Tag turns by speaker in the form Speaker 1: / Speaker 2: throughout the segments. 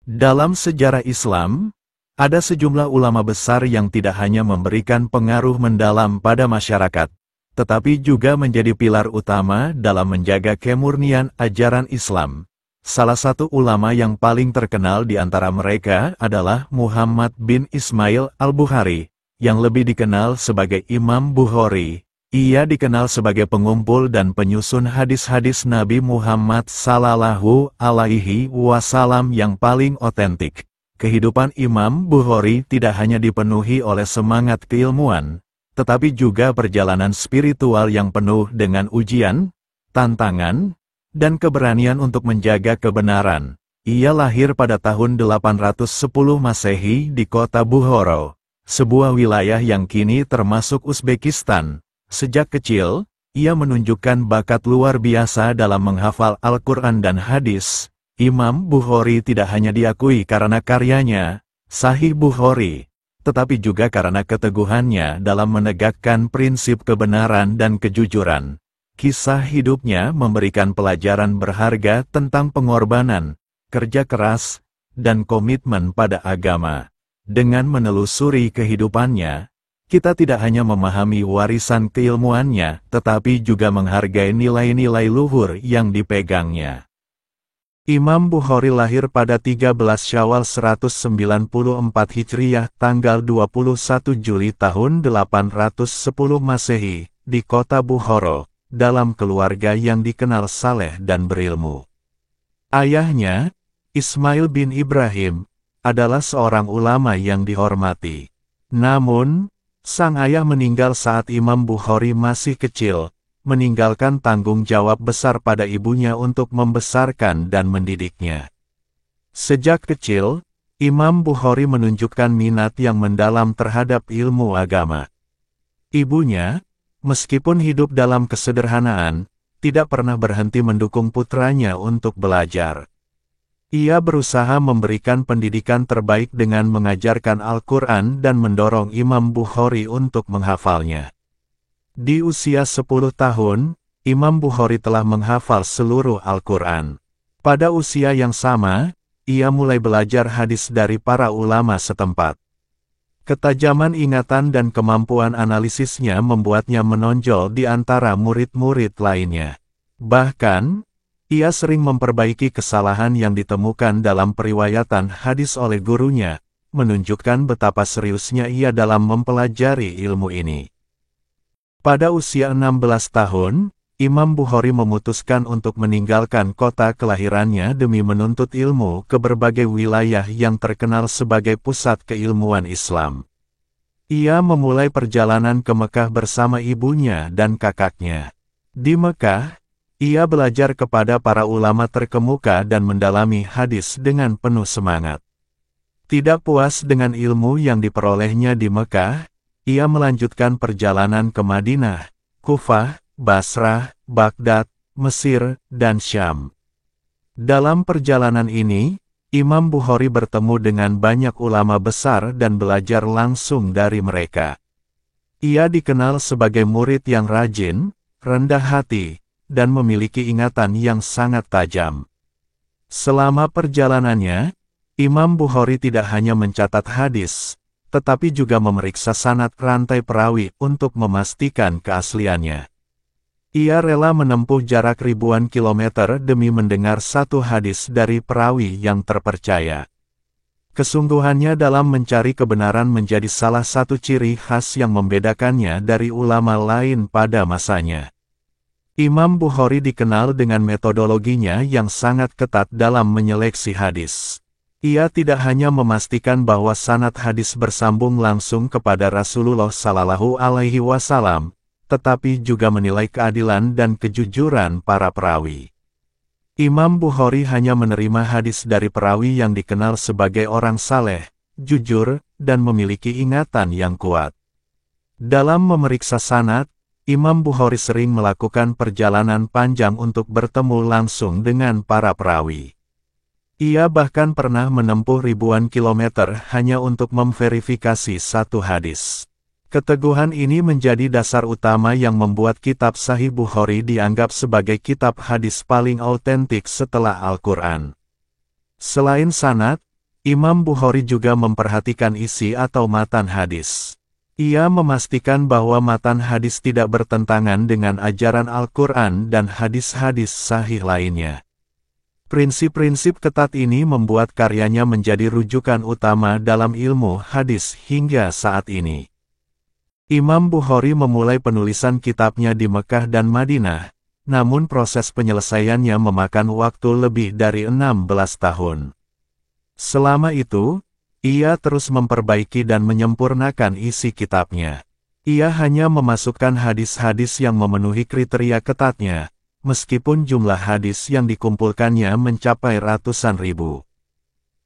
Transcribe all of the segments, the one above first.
Speaker 1: Dalam sejarah Islam, ada sejumlah ulama besar yang tidak hanya memberikan pengaruh mendalam pada masyarakat, tetapi juga menjadi pilar utama dalam menjaga kemurnian ajaran Islam. Salah satu ulama yang paling terkenal di antara mereka adalah Muhammad bin Ismail al-Bukhari, yang lebih dikenal sebagai Imam Bukhari. Ia dikenal sebagai pengumpul dan penyusun hadis-hadis Nabi Muhammad Sallallahu Alaihi Wasallam yang paling otentik. Kehidupan Imam Bukhari tidak hanya dipenuhi oleh semangat keilmuan, tetapi juga perjalanan spiritual yang penuh dengan ujian, tantangan, dan keberanian untuk menjaga kebenaran. Ia lahir pada tahun 810 Masehi di kota Bukhara, sebuah wilayah yang kini termasuk Uzbekistan. Sejak kecil, ia menunjukkan bakat luar biasa dalam menghafal Al-Quran dan hadis. Imam Bukhari tidak hanya diakui karena karyanya, Sahih Bukhari, tetapi juga karena keteguhannya dalam menegakkan prinsip kebenaran dan kejujuran. Kisah hidupnya memberikan pelajaran berharga tentang pengorbanan, kerja keras, dan komitmen pada agama. Dengan menelusuri kehidupannya, kita tidak hanya memahami warisan keilmuannya, tetapi juga menghargai nilai-nilai luhur yang dipegangnya. Imam Bukhari lahir pada 13 Syawal 194 Hijriah tanggal 21 Juli tahun 810 Masehi, di kota Bukhara, dalam keluarga yang dikenal saleh dan berilmu. Ayahnya, Ismail bin Ibrahim, adalah seorang ulama yang dihormati. Namun, sang ayah meninggal saat Imam Bukhari masih kecil, meninggalkan tanggung jawab besar pada ibunya untuk membesarkan dan mendidiknya. Sejak kecil, Imam Bukhari menunjukkan minat yang mendalam terhadap ilmu agama. Ibunya, meskipun hidup dalam kesederhanaan, tidak pernah berhenti mendukung putranya untuk belajar. Ia berusaha memberikan pendidikan terbaik dengan mengajarkan Al-Quran dan mendorong Imam Bukhari untuk menghafalnya. Di usia 10 tahun, Imam Bukhari telah menghafal seluruh Al-Quran. Pada usia yang sama, ia mulai belajar hadis dari para ulama setempat. Ketajaman ingatan dan kemampuan analisisnya membuatnya menonjol di antara murid-murid lainnya. Bahkan, ia sering memperbaiki kesalahan yang ditemukan dalam periwayatan hadis oleh gurunya, menunjukkan betapa seriusnya ia dalam mempelajari ilmu ini. Pada usia 16 tahun, Imam Bukhari memutuskan untuk meninggalkan kota kelahirannya demi menuntut ilmu ke berbagai wilayah yang terkenal sebagai pusat keilmuan Islam. Ia memulai perjalanan ke Mekah bersama ibunya dan kakaknya. Di Mekah, ia belajar kepada para ulama terkemuka dan mendalami hadis dengan penuh semangat. Tidak puas dengan ilmu yang diperolehnya di Mekah, ia melanjutkan perjalanan ke Madinah, Kufah, Basrah, Baghdad, Mesir, dan Syam. Dalam perjalanan ini, Imam Bukhari bertemu dengan banyak ulama besar dan belajar langsung dari mereka. Ia dikenal sebagai murid yang rajin, rendah hati, dan memiliki ingatan yang sangat tajam. Selama perjalanannya, Imam Bukhari tidak hanya mencatat hadis, tetapi juga memeriksa sanad rantai perawi untuk memastikan keasliannya. Ia rela menempuh jarak ribuan kilometer demi mendengar satu hadis dari perawi yang terpercaya. Kesungguhannya dalam mencari kebenaran menjadi salah satu ciri khas yang membedakannya dari ulama lain pada masanya. Imam Bukhari dikenal dengan metodologinya yang sangat ketat dalam menyeleksi hadis. Ia tidak hanya memastikan bahwa sanad hadis bersambung langsung kepada Rasulullah Sallallahu Alaihi Wasallam, tetapi juga menilai keadilan dan kejujuran para perawi. Imam Bukhari hanya menerima hadis dari perawi yang dikenal sebagai orang saleh, jujur, dan memiliki ingatan yang kuat. Dalam memeriksa sanad, Imam Bukhari sering melakukan perjalanan panjang untuk bertemu langsung dengan para perawi. Ia bahkan pernah menempuh ribuan kilometer hanya untuk memverifikasi satu hadis. Keteguhan ini menjadi dasar utama yang membuat kitab Sahih Bukhari dianggap sebagai kitab hadis paling autentik setelah Al-Quran. Selain sanad, Imam Bukhari juga memperhatikan isi atau matan hadis. Ia memastikan bahwa matan hadis tidak bertentangan dengan ajaran Al-Quran dan hadis-hadis sahih lainnya. Prinsip-prinsip ketat ini membuat karyanya menjadi rujukan utama dalam ilmu hadis hingga saat ini. Imam Bukhari memulai penulisan kitabnya di Mekah dan Madinah, namun proses penyelesaiannya memakan waktu lebih dari 16 tahun. Selama itu, ia terus memperbaiki dan menyempurnakan isi kitabnya. Ia hanya memasukkan hadis-hadis yang memenuhi kriteria ketatnya, meskipun jumlah hadis yang dikumpulkannya mencapai ratusan ribu.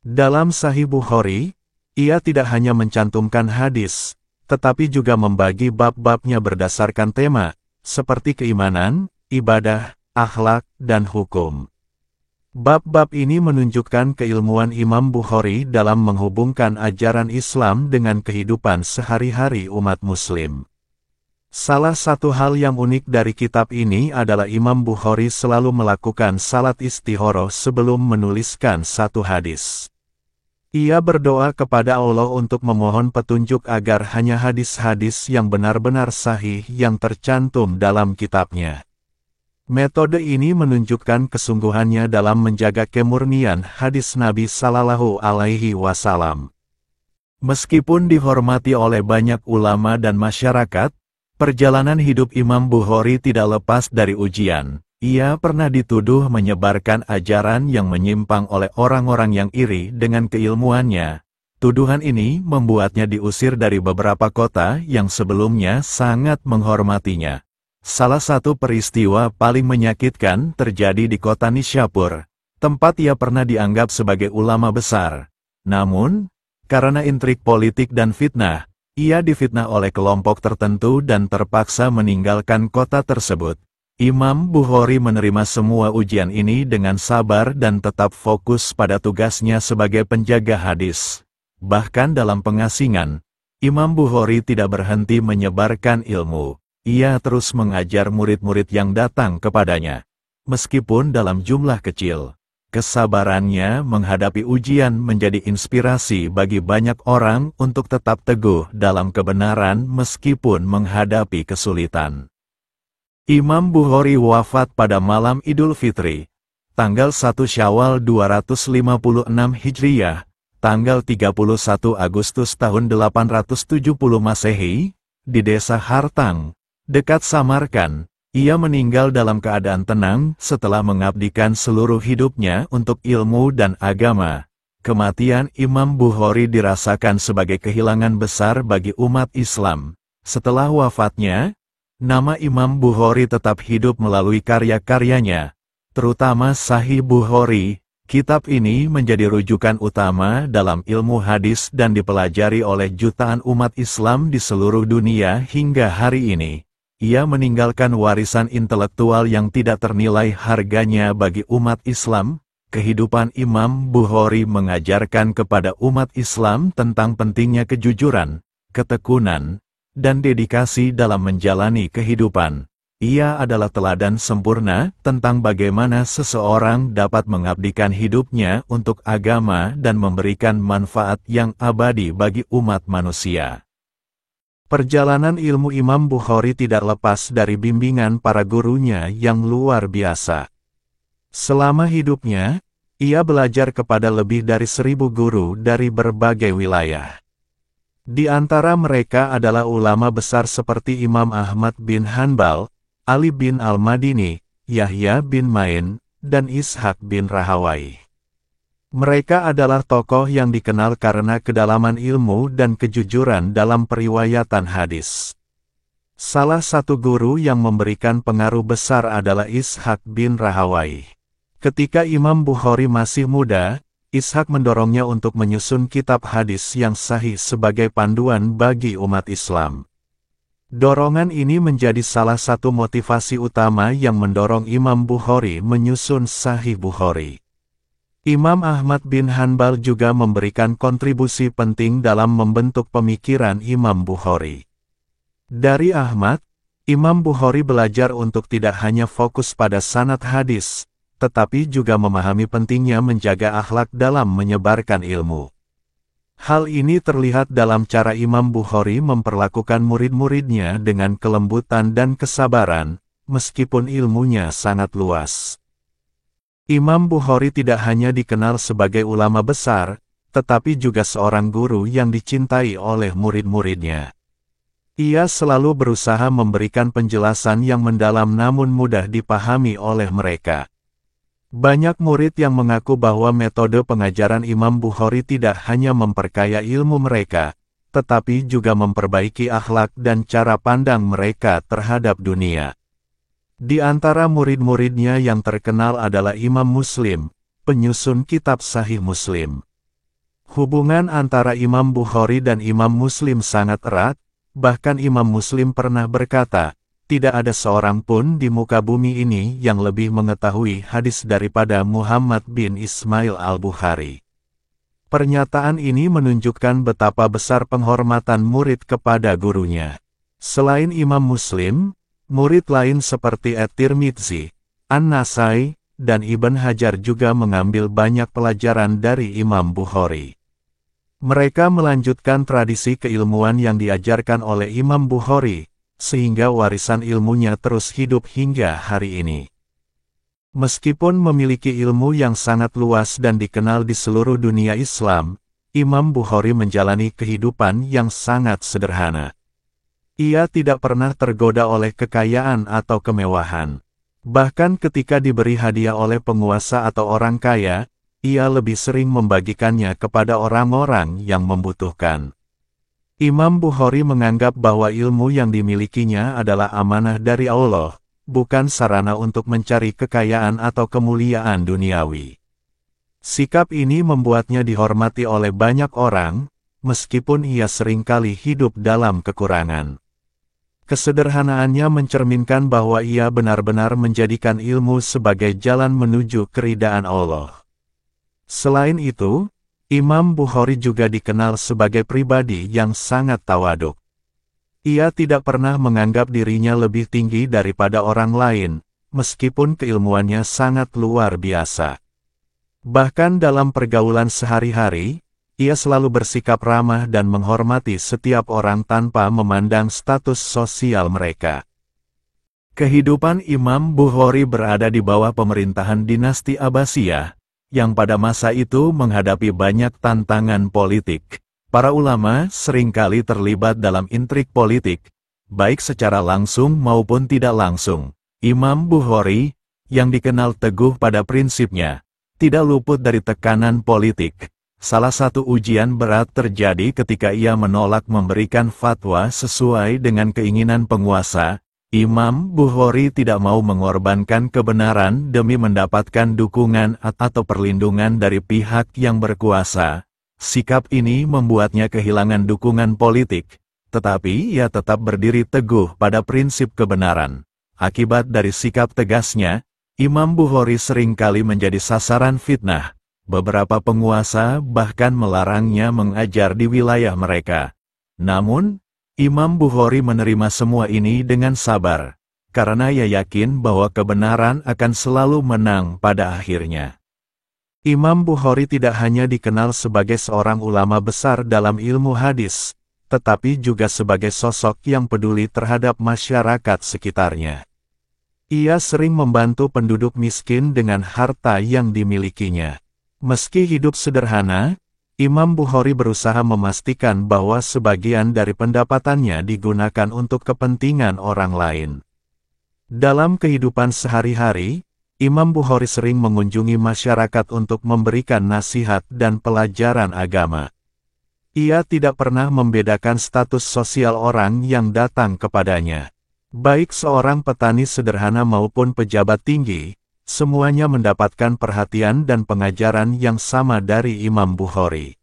Speaker 1: Dalam Sahih Bukhari, ia tidak hanya mencantumkan hadis, tetapi juga membagi bab-babnya berdasarkan tema, seperti keimanan, ibadah, akhlak, dan hukum. Bab-bab ini menunjukkan keilmuan Imam Bukhari dalam menghubungkan ajaran Islam dengan kehidupan sehari-hari umat Muslim. Salah satu hal yang unik dari kitab ini adalah Imam Bukhari selalu melakukan salat istikharah sebelum menuliskan satu hadis. Ia berdoa kepada Allah untuk memohon petunjuk agar hanya hadis-hadis yang benar-benar sahih yang tercantum dalam kitabnya. Metode ini menunjukkan kesungguhannya dalam menjaga kemurnian hadis Nabi Sallallahu Alaihi Wasallam. Meskipun dihormati oleh banyak ulama dan masyarakat, perjalanan hidup Imam Bukhari tidak lepas dari ujian. Ia pernah dituduh menyebarkan ajaran yang menyimpang oleh orang-orang yang iri dengan keilmuannya. Tuduhan ini membuatnya diusir dari beberapa kota yang sebelumnya sangat menghormatinya. Salah satu peristiwa paling menyakitkan terjadi di kota Nishapur, tempat ia pernah dianggap sebagai ulama besar. Namun, karena intrik politik dan fitnah, ia difitnah oleh kelompok tertentu dan terpaksa meninggalkan kota tersebut. Imam Bukhari menerima semua ujian ini dengan sabar dan tetap fokus pada tugasnya sebagai penjaga hadis. Bahkan dalam pengasingan, Imam Bukhari tidak berhenti menyebarkan ilmu. Ia terus mengajar murid-murid yang datang kepadanya. Meskipun dalam jumlah kecil, kesabarannya menghadapi ujian menjadi inspirasi bagi banyak orang untuk tetap teguh dalam kebenaran meskipun menghadapi kesulitan. Imam Bukhari wafat pada malam Idul Fitri, tanggal 1 Syawal 256 Hijriyah, tanggal 31 Agustus tahun 870 Masehi, di desa Hartang, dekat Samarkand. Ia meninggal dalam keadaan tenang setelah mengabdikan seluruh hidupnya untuk ilmu dan agama. Kematian Imam Bukhari dirasakan sebagai kehilangan besar bagi umat Islam. Setelah wafatnya, nama Imam Bukhari tetap hidup melalui karya-karyanya, terutama Sahih Bukhari. Kitab ini menjadi rujukan utama dalam ilmu hadis dan dipelajari oleh jutaan umat Islam di seluruh dunia hingga hari ini. Ia meninggalkan warisan intelektual yang tidak ternilai harganya bagi umat Islam. Kehidupan Imam Bukhari mengajarkan kepada umat Islam tentang pentingnya kejujuran, ketekunan, dan dedikasi dalam menjalani kehidupan. Ia adalah teladan sempurna tentang bagaimana seseorang dapat mengabdikan hidupnya untuk agama dan memberikan manfaat yang abadi bagi umat manusia. Perjalanan ilmu Imam Bukhari tidak lepas dari bimbingan para gurunya yang luar biasa. Selama hidupnya, ia belajar kepada lebih dari 1000 guru dari berbagai wilayah. Di antara mereka adalah ulama besar seperti Imam Ahmad bin Hanbal, Ali bin Al-Madini, Yahya bin Ma'in, dan Ishaq bin Rahawayh. Mereka adalah tokoh yang dikenal karena kedalaman ilmu dan kejujuran dalam periwayatan hadis. Salah satu guru yang memberikan pengaruh besar adalah Ishaq bin Rahawayh. Ketika Imam Bukhari masih muda, Ishaq mendorongnya untuk menyusun kitab hadis yang sahih sebagai panduan bagi umat Islam. Dorongan ini menjadi salah satu motivasi utama yang mendorong Imam Bukhari menyusun Sahih Bukhari. Imam Ahmad bin Hanbal juga memberikan kontribusi penting dalam membentuk pemikiran Imam Bukhari. Dari Ahmad, Imam Bukhari belajar untuk tidak hanya fokus pada sanad hadis, tetapi juga memahami pentingnya menjaga akhlak dalam menyebarkan ilmu. Hal ini terlihat dalam cara Imam Bukhari memperlakukan murid-muridnya dengan kelembutan dan kesabaran, meskipun ilmunya sangat luas. Imam Bukhari tidak hanya dikenal sebagai ulama besar, tetapi juga seorang guru yang dicintai oleh murid-muridnya. Ia selalu berusaha memberikan penjelasan yang mendalam namun mudah dipahami oleh mereka. Banyak murid yang mengaku bahwa metode pengajaran Imam Bukhari tidak hanya memperkaya ilmu mereka, tetapi juga memperbaiki akhlak dan cara pandang mereka terhadap dunia. Di antara murid-muridnya yang terkenal adalah Imam Muslim, penyusun kitab Sahih Muslim. Hubungan antara Imam Bukhari dan Imam Muslim sangat erat, bahkan Imam Muslim pernah berkata, "Tidak ada seorang pun di muka bumi ini yang lebih mengetahui hadis daripada Muhammad bin Ismail al-Bukhari." Pernyataan ini menunjukkan betapa besar penghormatan murid kepada gurunya. Selain Imam Muslim, murid lain seperti At-Tirmidzi, An-Nasai, dan Ibn Hajar juga mengambil banyak pelajaran dari Imam Bukhari. Mereka melanjutkan tradisi keilmuan yang diajarkan oleh Imam Bukhari, sehingga warisan ilmunya terus hidup hingga hari ini. Meskipun memiliki ilmu yang sangat luas dan dikenal di seluruh dunia Islam, Imam Bukhari menjalani kehidupan yang sangat sederhana. Ia tidak pernah tergoda oleh kekayaan atau kemewahan. Bahkan ketika diberi hadiah oleh penguasa atau orang kaya, ia lebih sering membagikannya kepada orang-orang yang membutuhkan. Imam Bukhari menganggap bahwa ilmu yang dimilikinya adalah amanah dari Allah, bukan sarana untuk mencari kekayaan atau kemuliaan duniawi. Sikap ini membuatnya dihormati oleh banyak orang, meskipun ia seringkali hidup dalam kekurangan. Kesederhanaannya mencerminkan bahwa ia benar-benar menjadikan ilmu sebagai jalan menuju keridaan Allah. Selain itu, Imam Bukhari juga dikenal sebagai pribadi yang sangat tawaduk. Ia tidak pernah menganggap dirinya lebih tinggi daripada orang lain, meskipun keilmuannya sangat luar biasa. Bahkan dalam pergaulan sehari-hari, ia selalu bersikap ramah dan menghormati setiap orang tanpa memandang status sosial mereka. Kehidupan Imam Bukhari berada di bawah pemerintahan dinasti Abbasiyah, yang pada masa itu menghadapi banyak tantangan politik. Para ulama seringkali terlibat dalam intrik politik, baik secara langsung maupun tidak langsung. Imam Bukhari, yang dikenal teguh pada prinsipnya, tidak luput dari tekanan politik. Salah satu ujian berat terjadi ketika ia menolak memberikan fatwa sesuai dengan keinginan penguasa. Imam Bukhari tidak mau mengorbankan kebenaran demi mendapatkan dukungan atau perlindungan dari pihak yang berkuasa. Sikap ini membuatnya kehilangan dukungan politik, tetapi ia tetap berdiri teguh pada prinsip kebenaran. Akibat dari sikap tegasnya, Imam Bukhari seringkali menjadi sasaran fitnah. Beberapa penguasa bahkan melarangnya mengajar di wilayah mereka. Namun, Imam Bukhari menerima semua ini dengan sabar, karena ia yakin bahwa kebenaran akan selalu menang pada akhirnya. Imam Bukhari tidak hanya dikenal sebagai seorang ulama besar dalam ilmu hadis, tetapi juga sebagai sosok yang peduli terhadap masyarakat sekitarnya. Ia sering membantu penduduk miskin dengan harta yang dimilikinya. Meski hidup sederhana, Imam Bukhari berusaha memastikan bahwa sebagian dari pendapatannya digunakan untuk kepentingan orang lain. Dalam kehidupan sehari-hari, Imam Bukhari sering mengunjungi masyarakat untuk memberikan nasihat dan pelajaran agama. Ia tidak pernah membedakan status sosial orang yang datang kepadanya. Baik seorang petani sederhana maupun pejabat tinggi, semuanya mendapatkan perhatian dan pengajaran yang sama dari Imam Bukhari.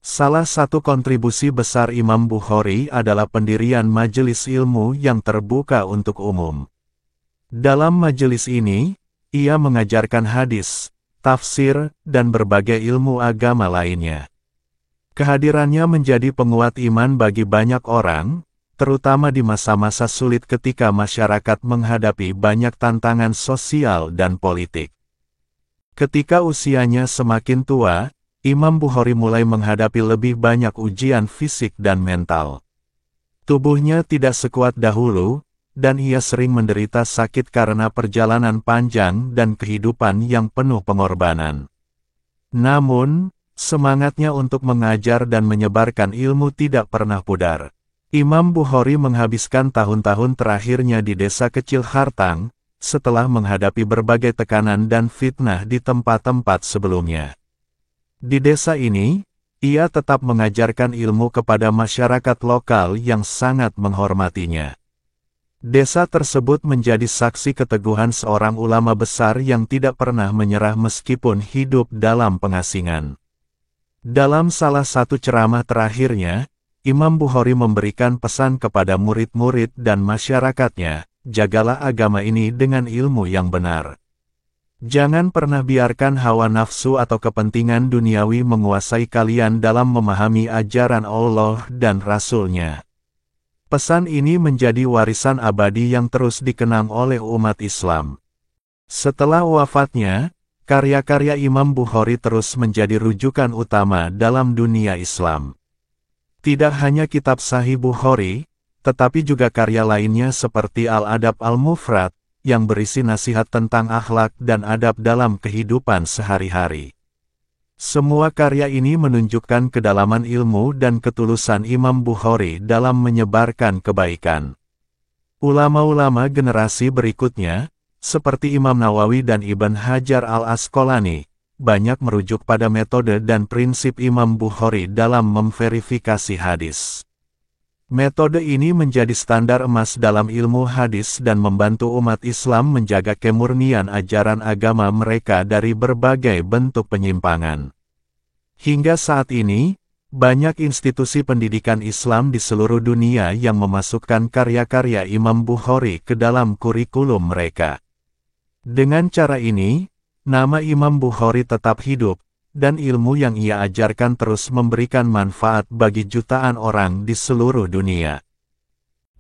Speaker 1: Salah satu kontribusi besar Imam Bukhari adalah pendirian majelis ilmu yang terbuka untuk umum. Dalam majelis ini, ia mengajarkan hadis, tafsir, dan berbagai ilmu agama lainnya. Kehadirannya menjadi penguat iman bagi banyak orang, terutama di masa-masa sulit ketika masyarakat menghadapi banyak tantangan sosial dan politik. Ketika usianya semakin tua, Imam Bukhari mulai menghadapi lebih banyak ujian fisik dan mental. Tubuhnya tidak sekuat dahulu, dan ia sering menderita sakit karena perjalanan panjang dan kehidupan yang penuh pengorbanan. Namun, semangatnya untuk mengajar dan menyebarkan ilmu tidak pernah pudar. Imam Bukhari menghabiskan tahun-tahun terakhirnya di desa kecil Khartang, setelah menghadapi berbagai tekanan dan fitnah di tempat-tempat sebelumnya. Di desa ini, ia tetap mengajarkan ilmu kepada masyarakat lokal yang sangat menghormatinya. Desa tersebut menjadi saksi keteguhan seorang ulama besar yang tidak pernah menyerah meskipun hidup dalam pengasingan. Dalam salah satu ceramah terakhirnya, Imam Bukhari memberikan pesan kepada murid-murid dan masyarakatnya, jagalah agama ini dengan ilmu yang benar. Jangan pernah biarkan hawa nafsu atau kepentingan duniawi menguasai kalian dalam memahami ajaran Allah dan Rasul-Nya. Pesan ini menjadi warisan abadi yang terus dikenang oleh umat Islam. Setelah wafatnya, karya-karya Imam Bukhari terus menjadi rujukan utama dalam dunia Islam. Tidak hanya kitab Sahih Bukhari, tetapi juga karya lainnya seperti Al-Adab Al-Mufrad, yang berisi nasihat tentang akhlak dan adab dalam kehidupan sehari-hari. Semua karya ini menunjukkan kedalaman ilmu dan ketulusan Imam Bukhari dalam menyebarkan kebaikan. Ulama-ulama generasi berikutnya, seperti Imam Nawawi dan Ibn Hajar al-Asqalani, banyak merujuk pada metode dan prinsip Imam Bukhari dalam memverifikasi hadis. Metode ini menjadi standar emas dalam ilmu hadis dan membantu umat Islam menjaga kemurnian ajaran agama mereka dari berbagai bentuk penyimpangan. Hingga saat ini, banyak institusi pendidikan Islam di seluruh dunia yang memasukkan karya-karya Imam Bukhari ke dalam kurikulum mereka. Dengan cara ini, nama Imam Bukhari tetap hidup, dan ilmu yang ia ajarkan terus memberikan manfaat bagi jutaan orang di seluruh dunia.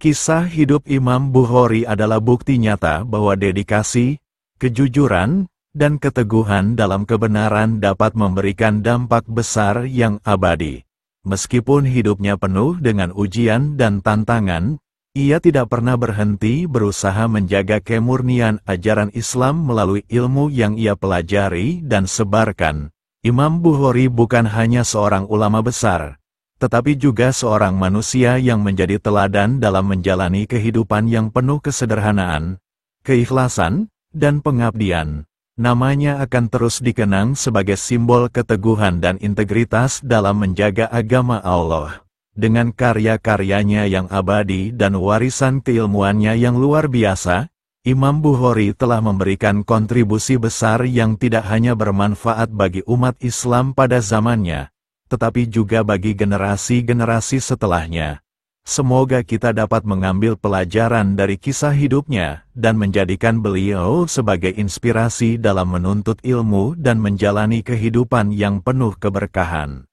Speaker 1: Kisah hidup Imam Bukhari adalah bukti nyata bahwa dedikasi, kejujuran, dan keteguhan dalam kebenaran dapat memberikan dampak besar yang abadi. Meskipun hidupnya penuh dengan ujian dan tantangan, ia tidak pernah berhenti berusaha menjaga kemurnian ajaran Islam melalui ilmu yang ia pelajari dan sebarkan. Imam Bukhari bukan hanya seorang ulama besar, tetapi juga seorang manusia yang menjadi teladan dalam menjalani kehidupan yang penuh kesederhanaan, keikhlasan, dan pengabdian. Namanya akan terus dikenang sebagai simbol keteguhan dan integritas dalam menjaga agama Allah. Dengan karya-karyanya yang abadi dan warisan keilmuannya yang luar biasa, Imam Bukhari telah memberikan kontribusi besar yang tidak hanya bermanfaat bagi umat Islam pada zamannya, tetapi juga bagi generasi-generasi setelahnya. Semoga kita dapat mengambil pelajaran dari kisah hidupnya dan menjadikan beliau sebagai inspirasi dalam menuntut ilmu dan menjalani kehidupan yang penuh keberkahan.